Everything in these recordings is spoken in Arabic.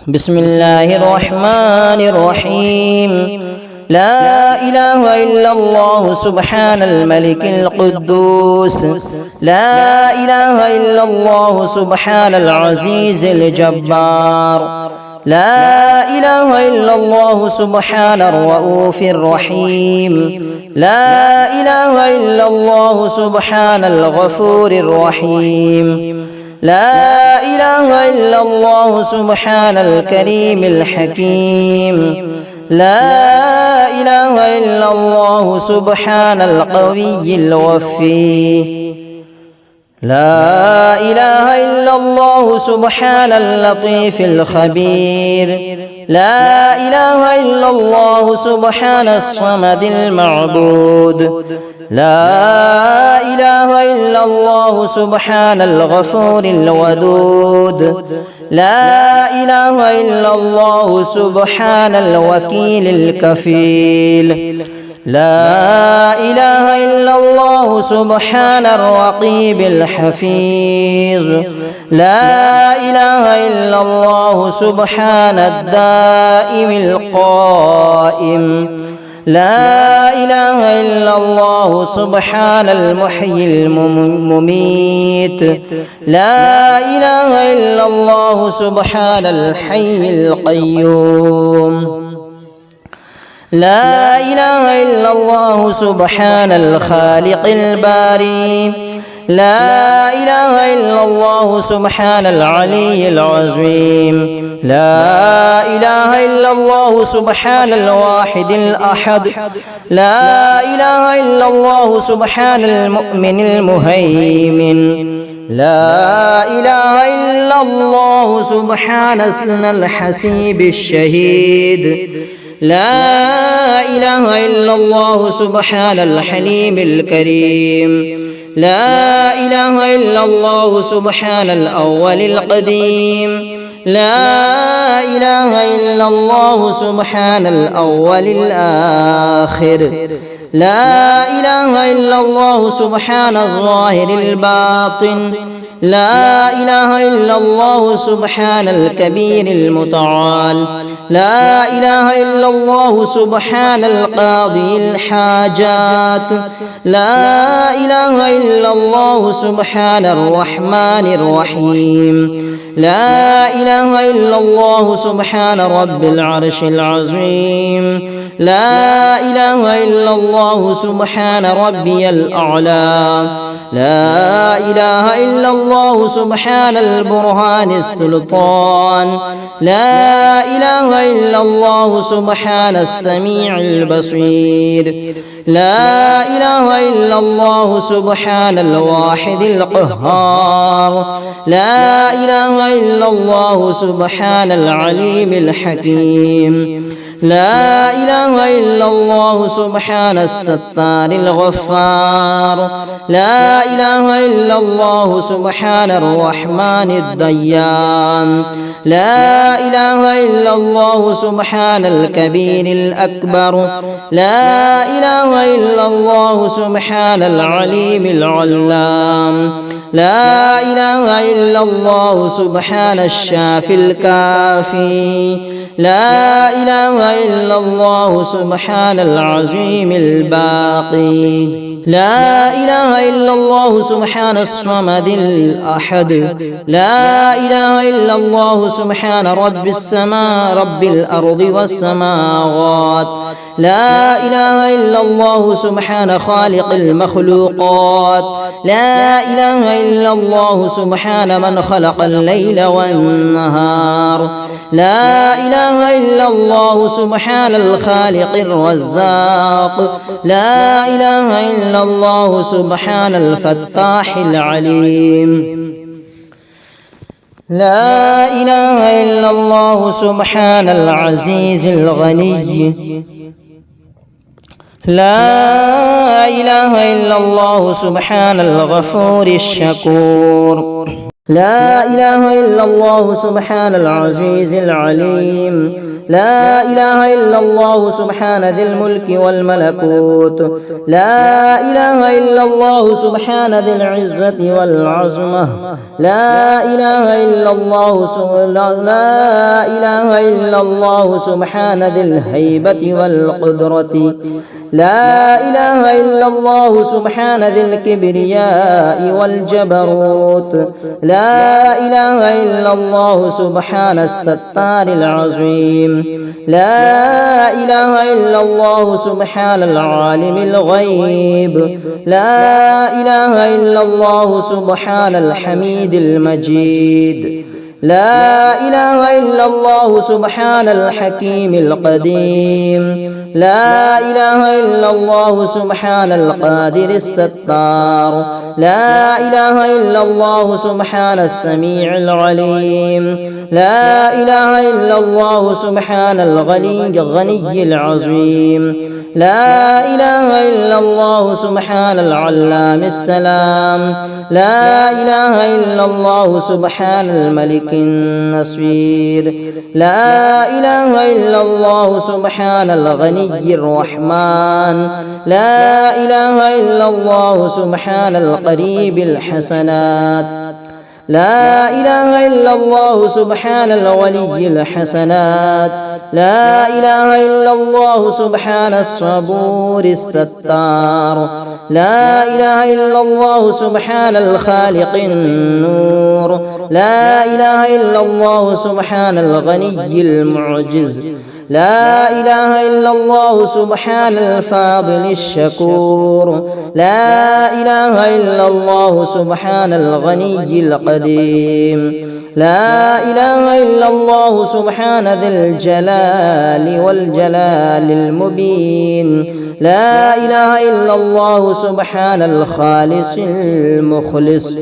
بسم الله الرحمن الرحيم. لا إله إلا الله سبحان الملك القدوس. لا إله إلا الله سبحان العزيز الجبار. لا إله إلا الله سبحان الرؤوف الرحيم. لا إله إلا الله سبحان الغفور الرحيم. لا إله إلا الله سبحان الكريم الحكيم. لا إله إلا الله سبحان القوي الوفي. لا إله إلا الله سبحان اللطيف الخبير. لا إله إلا الله سبحان الصمد المعبود. لا إله إلا الله سبحان الغفور الودود. لا إله إلا الله سبحان الوكيل الكفيل. لا إله إلا الله سبحان الرقيب الحفيظ. لا إله إلا الله سبحان الدائم القائم. لا إله إلا الله سبحان المحيي المميت. لا إله إلا الله سبحان الحي القيوم. لا إله إلا الله سبحان الخالق الباري. لا إله إلا الله سبحان العلي العظيم. لا إله إلا الله سبحان الواحد الأحد. لا إله إلا الله سبحان المؤمن المهيمن. لا إله إلا الله سبحان الحسيب الشهيد. لا إله إلا الله سبحان الحليم الكريم. لا إله إلا الله سبحان الأول القديم. لا إله إلا الله سبحان الأول الآخر. لا إله إلا الله سبحان الظاهر الباطن. لا إله إلا الله سبحان الكبير المتعال. لا إله إلا الله سبحان القاضي الحاجات. لا إله إلا الله سبحان الرحمن الرحيم. لا إله إلا الله سبحان رب العرش العظيم. لا إله إلا الله سبحان ربي الأعلى. لا إله إلا الله سبحان البرهان السلطان. لا إله إلا الله سبحان السميع البصير. لا إله إلا الله سبحان الواحد القهار. لا إله إلا الله سبحان العليم الحكيم. لا إله إلا الله سبحان الستار الغفار. لا إله إلا الله سبحان الرحمن الديان. لا إله إلا الله سبحان الكبير الأكبر. لا إله إلا الله سبحان العليم العلام. لا إله إلا الله سبحان الشافي الكافي. لا إله إلا الله سبحان العظيم الباقي. لا إله إلا الله سبحان الصمد الأحد. لا إله إلا الله سبحان رب السماء رب الأرض والسماوات. لا إله إلا الله سبحان خالق المخلوقات. لا إله إلا الله سبحان من خلق الليل والنهار. لا إله إلا الله سبحان الخالق الرزاق. لا إله إلا الله سبحان الفتاح العليم. لا إله إلا الله سبحان العزيز الغني. لا إله إلا الله سبحان الغفور الشكور. لا إله إلا الله سبحان العزيز العليم. لا إله إلا الله سبحان ذي الملك والملكوت. لا إله إلا الله سبحان ذي العزة والعظمة. لا إله إلا الله سبحان ذي الهيبة والقدرة. لا إله إلا الله سبحان ذي الكبرياء والجبروت. لا إله إلا الله سبحان الستار العظيم. لا إله إلا الله سبحان العالم الغيب. لا إله إلا الله سبحان الحميد المجيد. لا إله إلا الله سبحان الحكيم القديم. لا إله إلا الله سبحان القادر الستار. لا إله إلا الله سبحان السميع العليم. لا إله إلا الله سبحان الغني العظيم. لا إله إلا الله سبحان العلام السلام. لا إله إلا الله سبحان الملك النصير. لا إله إلا الله سبحان الغني الرحمن. لا إله إلا الله سبحان القريب الحسنات. لا إله إلا الله سبحان الولي الحسنات. لا إله إلا الله سبحان الصبور الستار. لا إله إلا الله سبحان الخالق النور. لا إله إلا الله سبحان الغني المعجز. لا إله إلا الله سبحان الفاضل الشكور. لا إله إلا الله سبحان الغني القديم. لا إله إلا الله سبحان ذي الجلال والجلال المبين. لا إله إلا الله سبحان الخالص المخلص.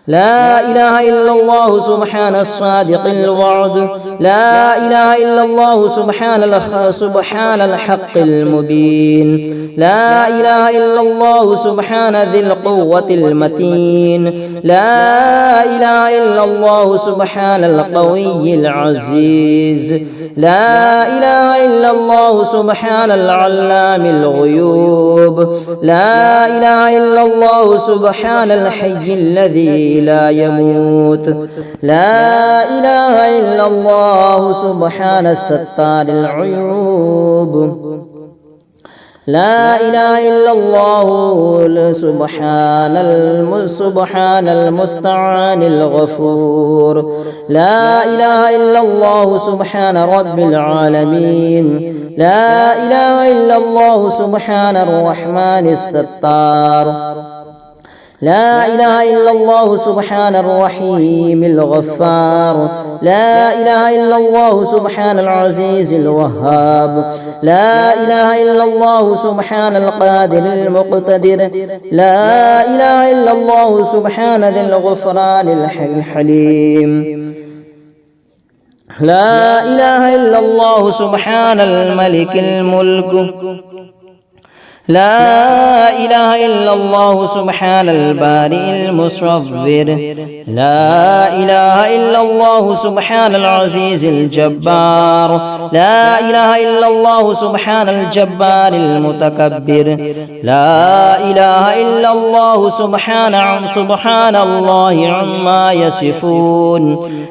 لا إله إلا الله سبحان الصادق الوعد. لا إله إلا الله سبحان الحق المبين. لا إله إلا الله سبحان ذي القوة المتين. لا إله إلا الله سبحان القوي العزيز. لا إله إلا الله سبحان العلام الغيوب. لا إله إلا الله سبحان الحي الذي لا يموت. لا إله إلا الله سبحان الستار العيوب. لا إله إلا الله سبحان المستعان الغفور. لا إله إلا الله سبحان رب العالمين. لا إله إلا الله سبحان الرحمن الستار. لا إله إلا الله سبحان الرحيم الغفار. لا إله إلا الله سبحان العزيز الوهاب. لا إله إلا الله سبحان القادر المقتدر. لا إله إلا الله سبحان ذي الغفران الحليم. لا إله إلا الله سبحان الملك الملك. لا إله إلا الله سبحان البارئ المصور. لا إله إلا الله سبحان العزيز الجبار. لا إله إلا الله سبحان الجبار المتكبر. لا إله إلا الله سبحان الله عما يصفون.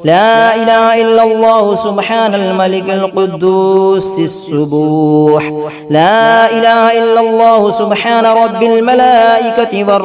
لا إله إلا الله سبحان الملك القدوس السبوح. لا إله إلا الله سبحان رب الملائكة والروح.